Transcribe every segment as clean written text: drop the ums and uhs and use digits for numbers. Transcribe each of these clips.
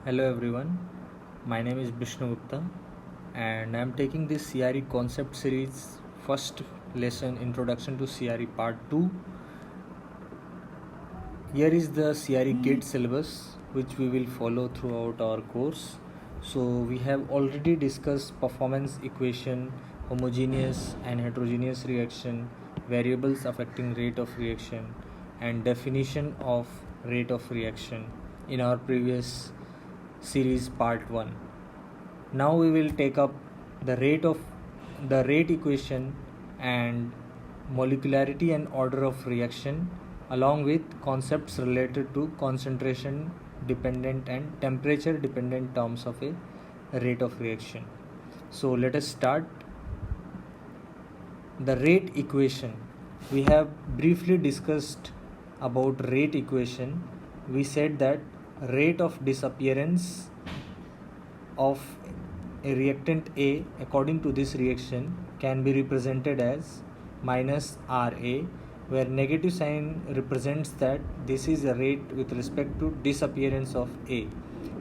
Hello everyone, my name is Vishnu Gupta and I am taking this CRE concept series first lesson Introduction to CRE part 2. Here is the CRE GATE syllabus which we will follow throughout our course. So we have already discussed performance equation, homogeneous and heterogeneous reaction, variables affecting rate of reaction and definition of rate of reaction in our previous series part 1. Now we will take up the rate equation and molecularity and order of reaction along with concepts related to concentration dependent and temperature dependent terms of a rate of reaction. So let us start. The rate equation. We have briefly discussed about rate equation. We said that rate of disappearance of a reactant A according to this reaction can be represented as minus RA, where negative sign represents that this is a rate with respect to disappearance of A,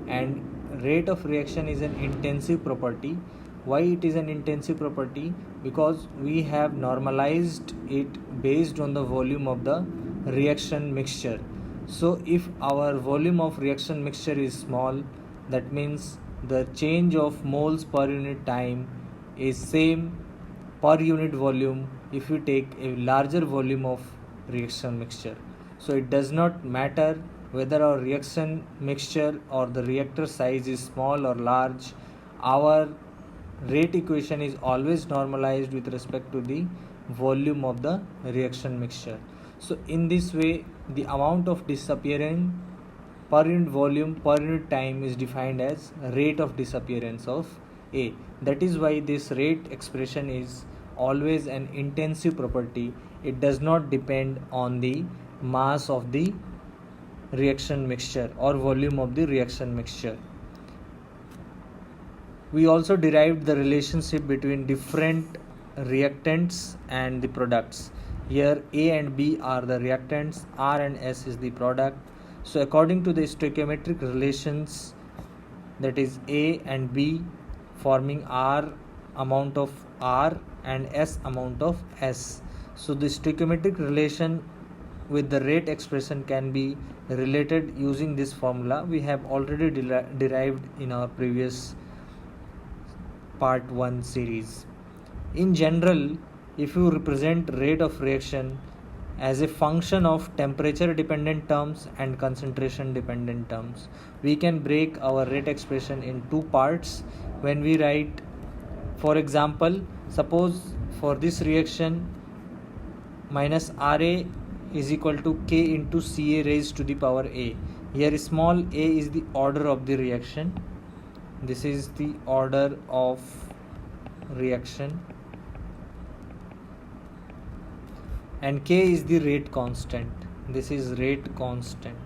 and rate of reaction is an intensive property. Why it is an intensive property? Because we have normalized it based on the volume of the reaction mixture. So if our volume of reaction mixture is small, that means the change of moles per unit time is same per unit volume if you take a larger volume of reaction mixture. So it does not matter whether our reaction mixture or the reactor size is small or large, our rate equation is always normalized with respect to the volume of the reaction mixture. So in this way, the amount of disappearing per unit volume per unit time is defined as rate of disappearance of A. That is why this rate expression is always an intensive property. It does not depend on the mass of the reaction mixture or volume of the reaction mixture. We also derived the relationship between different reactants and the products. Here A and B are the reactants, R and S is the product. So according to the stoichiometric relations, that is A and B forming R amount of R and S amount of S. So the stoichiometric relation with the rate expression can be related using this formula. We have already derived in our previous part 1 series. In general, if you represent rate of reaction as a function of temperature dependent terms and concentration dependent terms, we can break our rate expression in two parts. When we write, for example, suppose for this reaction minus RA is equal to K into Ca raised to the power A. Here small a is the order of the reaction. This is the order of reaction, and K is the rate constant. This is rate constant.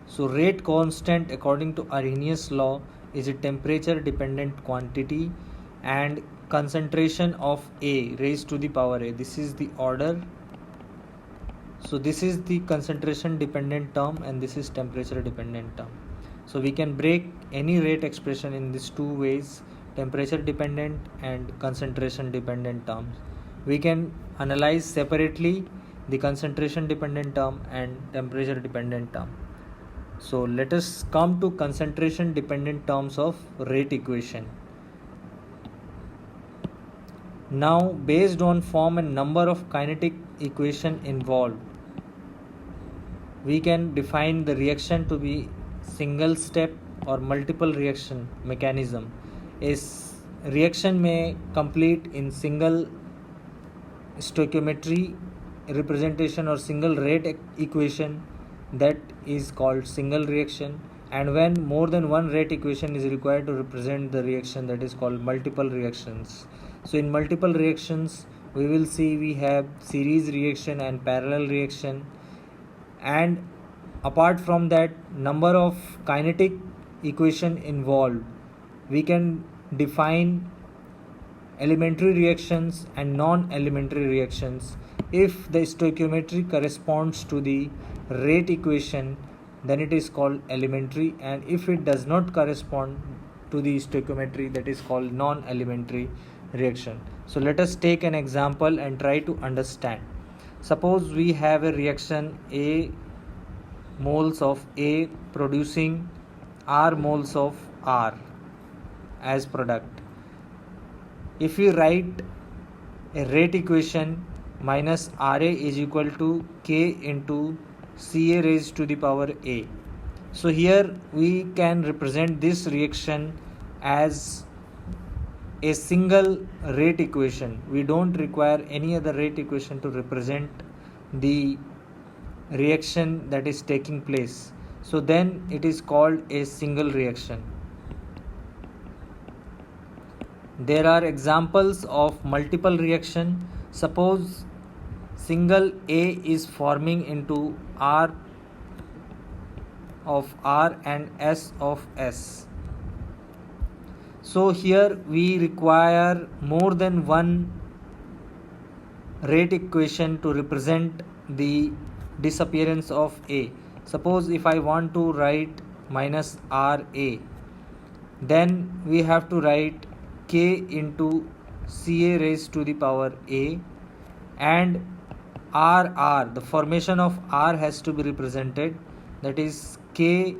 So rate constant according to Arrhenius law is a temperature dependent quantity, and concentration of A raised to the power A, this is the order. So this is the concentration dependent term and this is temperature dependent term. So we can break any rate expression in these two ways, temperature dependent and concentration dependent terms. We can analyze separately the concentration dependent term and temperature dependent term. So let us come to concentration dependent terms of rate equation. Now, based on form and number of kinetic equation involved, we can define the reaction to be single step or multiple reaction mechanism. A reaction may complete in single stoichiometry representation or single rate equation, that is called single reaction, and when more than one rate equation is required to represent the reaction, that is called multiple reactions. So in multiple reactions we will see we have series reaction and parallel reaction, and apart from that number of kinetic equation involved, we can define elementary reactions and non-elementary reactions. If the stoichiometry corresponds to the rate equation, then it is called elementary, and if it does not correspond to the stoichiometry, that is called non-elementary reaction. So let us take an example and try to understand. Suppose we have a reaction A moles of A producing R moles of R as product. If we write a rate equation, minus Ra is equal to K into Ca raised to the power A. So here we can represent this reaction as a single rate equation. We don't require any other rate equation to represent the reaction that is taking place. So then it is called a single reaction. There are examples of multiple reaction. Suppose single A is forming into R of R and S of S. So here we require more than one rate equation to represent the disappearance of A. Suppose if I want to write minus RA, then we have to write K into Ca raised to the power A, and RR, the formation of R has to be represented, that is K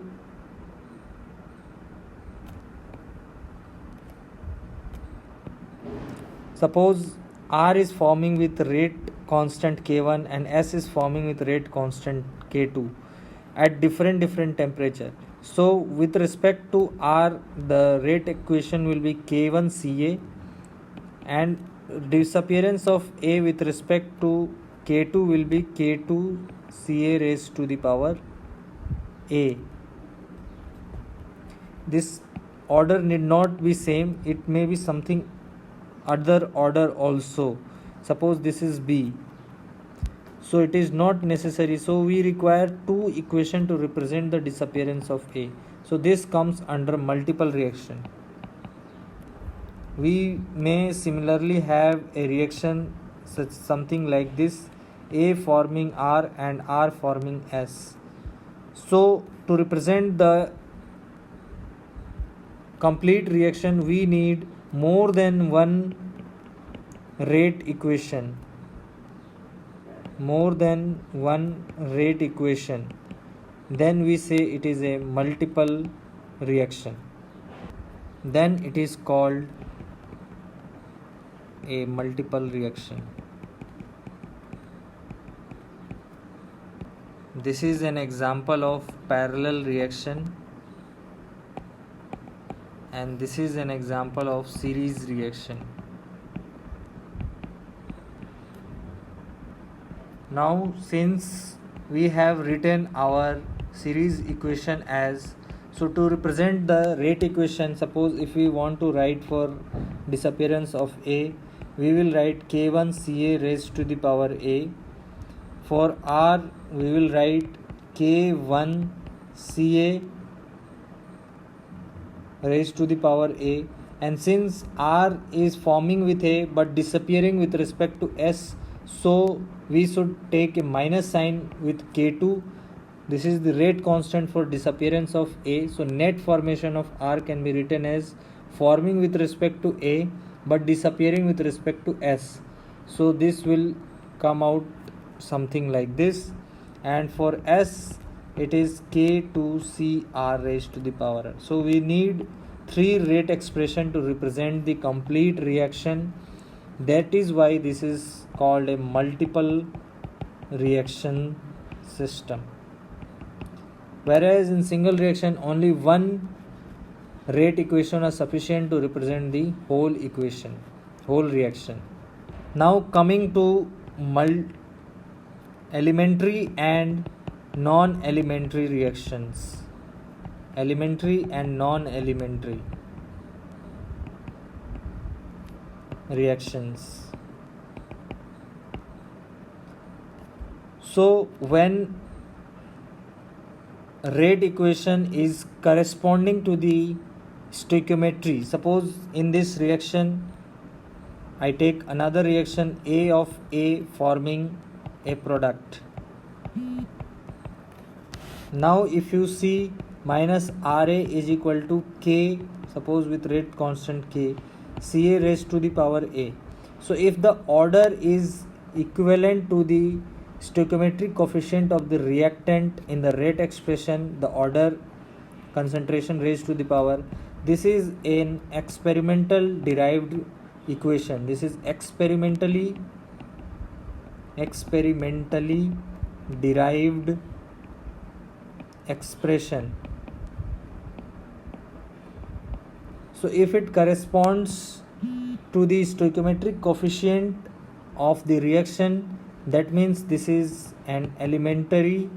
suppose R is forming with rate constant K1 and S is forming with rate constant K2 at different temperature. So with respect to R, the rate equation will be K1 Ca, and disappearance of A with respect to K2 will be K2 Ca raised to the power A. This order need not be same, it may be something other order also. Suppose this is B, so it is not necessary, so we require two equation to represent the disappearance of A. So this comes under multiple reaction. We may similarly have a reaction such something like this, A forming R and R forming S. So to represent the complete reaction we need more than one rate equation. Then we say it is a multiple reaction. Then it is called a multiple reaction. This is an example of parallel reaction, and this is an example of series reaction. Now since we have written our series equation as, so to represent the rate equation, suppose if we want to write for disappearance of A, we will write K1 Ca raised to the power A. For R we will write K1 Ca raised to the power A, and since R is forming with A but disappearing with respect to S, so we should take a minus sign with K2. This is the rate constant for disappearance of A, so net formation of R can be written as forming with respect to A but disappearing with respect to S. So this will come out something like this, and for S it is K2CR raised to the power R. So we need three rate expression to represent the complete reaction. That is why this is called a multiple reaction system. Whereas in single reaction only one rate equation are sufficient to represent the whole reaction. Now coming to elementary and non-elementary reactions. Elementary and non-elementary reactions. So when rate equation is corresponding to the stoichiometry, suppose in this reaction I take another reaction A of A forming a product. Now if you see minus Ra is equal to K, suppose with rate constant K, Ca raised to the power A. So if the order is equivalent to the stoichiometric coefficient of the reactant in the rate expression, the order concentration raised to the power, this is an experimental derived equation. This is experimentally derived expression. So if it corresponds to the stoichiometric coefficient of the reaction, that means this is an elementary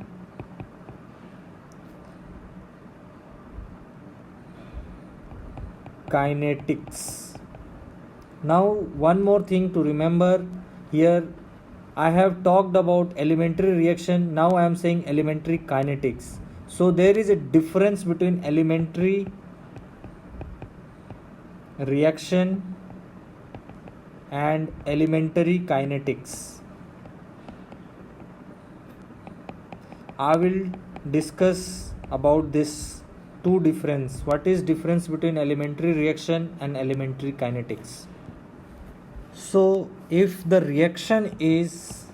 kinetics. Now one more thing to remember here, I have talked about elementary reaction, now I am saying elementary kinetics. So there is a difference between elementary reaction and elementary kinetics. I will discuss about this two difference. What is difference between elementary reaction and elementary kinetics? So if the reaction is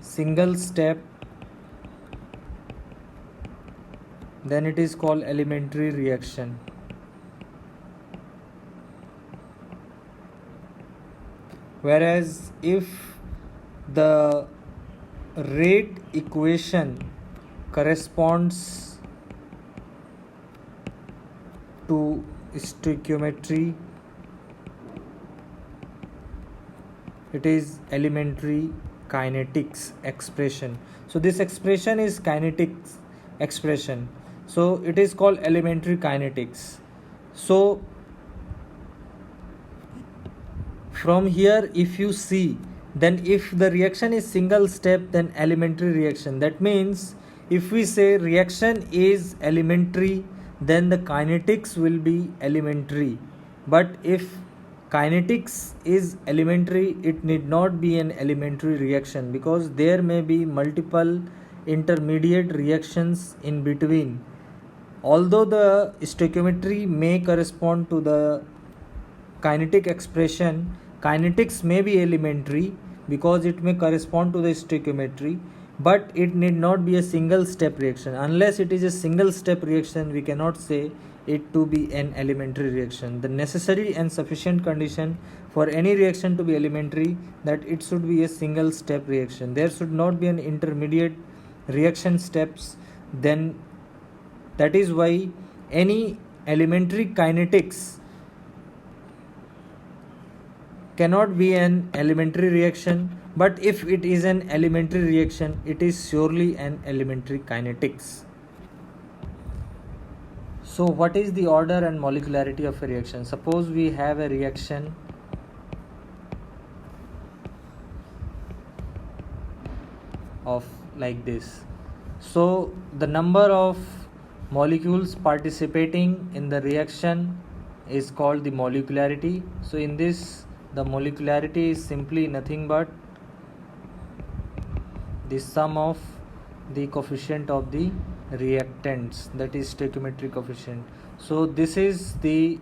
single step, then it is called elementary reaction. Whereas if the rate equation corresponds to stoichiometry, it is elementary kinetics expression. So this expression is kinetics expression, so it is called elementary kinetics. So from here if you see, then if the reaction is single step, then elementary reaction. That means if we say reaction is elementary, then the kinetics will be elementary. But if kinetics is elementary, it need not be an elementary reaction, because there may be multiple intermediate reactions in between. Although the stoichiometry may correspond to the kinetic expression, kinetics may be elementary because it may correspond to the stoichiometry, but it need not be a single step reaction. Unless it is a single step reaction, we cannot say it to be an elementary reaction. The necessary and sufficient condition for any reaction to be elementary, that it should be a single step reaction. There should not be an intermediate reaction steps. Then that is why any elementary kinetics cannot be an elementary reaction, but if it is an elementary reaction, it is surely an elementary kinetics. So what is the order and molecularity of a reaction? Suppose we have a reaction of like this. So the number of molecules participating in the reaction is called the molecularity. So in this, the molecularity is simply nothing but the sum of the coefficient of the reactants, that is stoichiometric coefficient. So this is the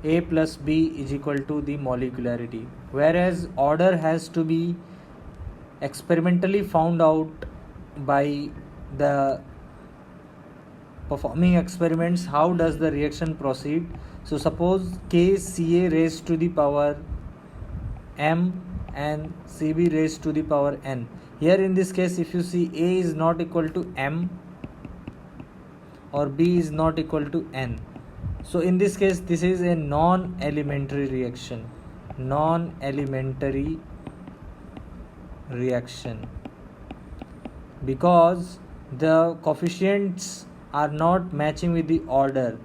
A plus B is equal to the molecularity, whereas order has to be experimentally found out by the performing experiments. How does the reaction proceed? So suppose KCa raised to the power m and Cb raised to the power n. Here in this case, if you see, A is not equal to m or B is not equal to n. So in this case, this is a non-elementary reaction. Non-elementary reaction, because the coefficients are not matching with the order.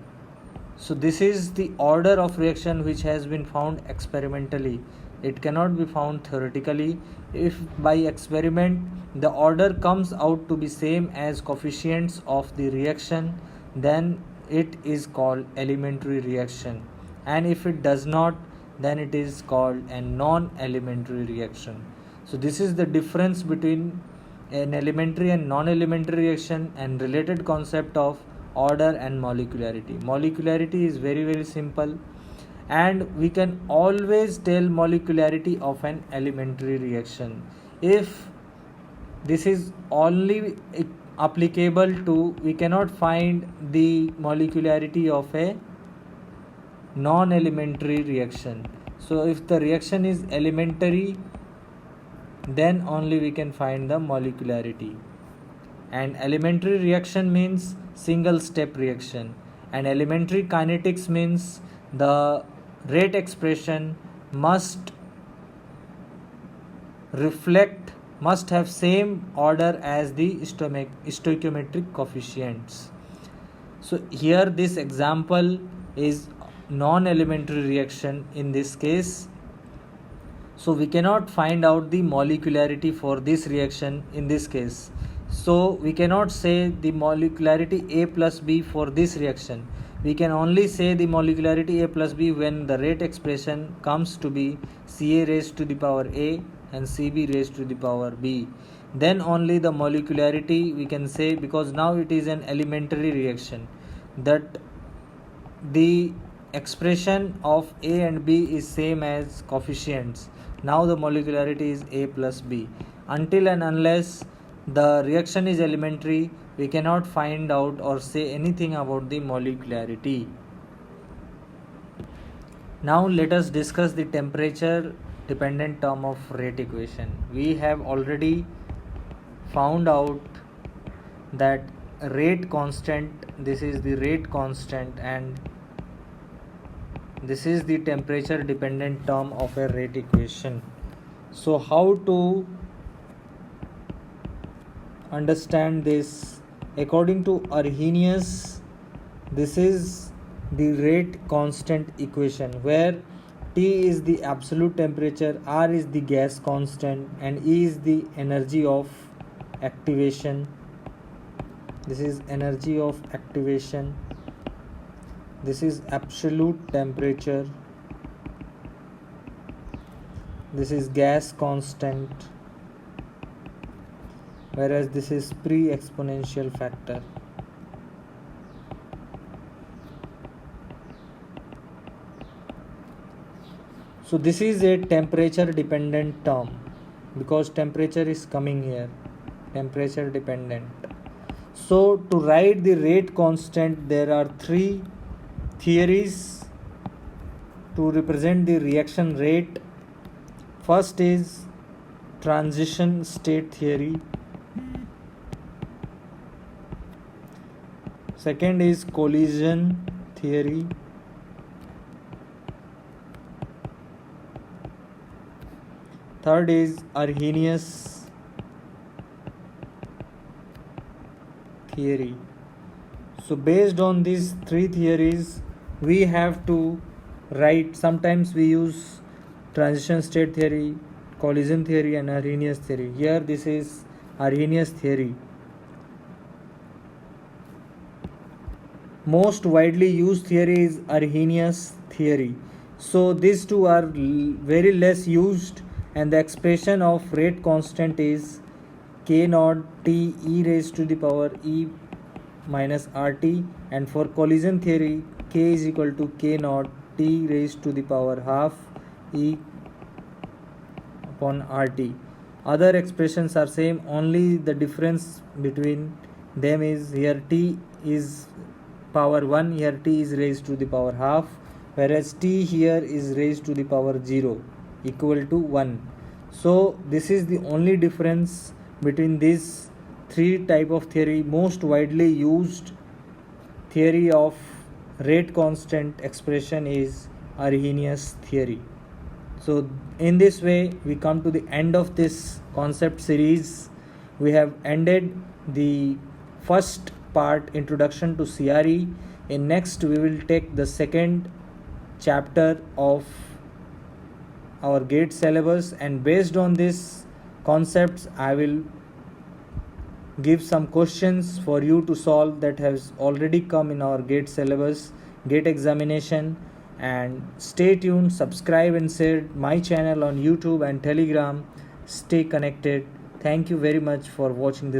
So this is the order of reaction which has been found experimentally. It cannot be found theoretically. If by experiment the order comes out to be same as coefficients of the reaction, then it is called elementary reaction, and if it does not, then it is called a non-elementary reaction. So this is the difference between an elementary and non-elementary reaction, and related concept of order and molecularity. Molecularity is very simple, and we can always tell molecularity of an elementary reaction if this is only applicable to, we cannot find the molecularity of a non-elementary reaction. So if the reaction is elementary, then only we can find the molecularity. And elementary reaction means single step reaction, and elementary kinetics means the rate expression must have same order as the stoichiometric coefficients. So here this example is non-elementary reaction in this case. So we cannot find out the molecularity for this reaction in this case. So we cannot say the molecularity A plus B for this reaction. We can only say the molecularity A plus B when the rate expression comes to be Ca raised to the power A and Cb raised to the power B. Then only the molecularity we can say, because now it is an elementary reaction, that the expression of A and B is same as coefficients. Now the molecularity is A plus B. Until and unless the reaction is elementary, we cannot find out or say anything about the molecularity. Now let us discuss the temperature dependent term of rate equation. We have already found out that rate constant, this is the rate constant, and this is the temperature dependent term of a rate equation. So how to understand this? According to Arrhenius, this is the rate constant equation, where T is the absolute temperature, R is the gas constant, and E is the energy of activation. This is energy of activation. This is absolute temperature. This is gas constant, whereas this is pre-exponential factor. So this is a temperature dependent term because temperature is coming here, temperature dependent. So to write the rate constant, there are three theories to represent the reaction rate. First is transition state theory. Second is collision theory. Third is Arrhenius theory. So based on these three theories, we have to write. Sometimes we use transition state theory, collision theory, and Arrhenius theory. Here this is Arrhenius theory. Most widely used theory is Arrhenius theory. So these two are very less used, and the expression of rate constant is K naught T e raised to the power e minus RT, and for collision theory K is equal to K naught T raised to the power half e upon RT. Other expressions are same, only the difference between them is here T is power 1, here T is raised to the power half, whereas T here is raised to the power 0 equal to 1. So this is the only difference between these three type of theory. Most widely used theory of rate constant expression is Arrhenius theory. So in this way we come to the end of this concept series. We have ended the first part, introduction to CRE. In next we will take the second chapter of our GATE syllabus, and based on these concepts I will give some questions for you to solve that has already come in our GATE syllabus, GATE examination. And stay tuned, subscribe and share my channel on YouTube and Telegram. Stay connected. Thank you very much for watching this.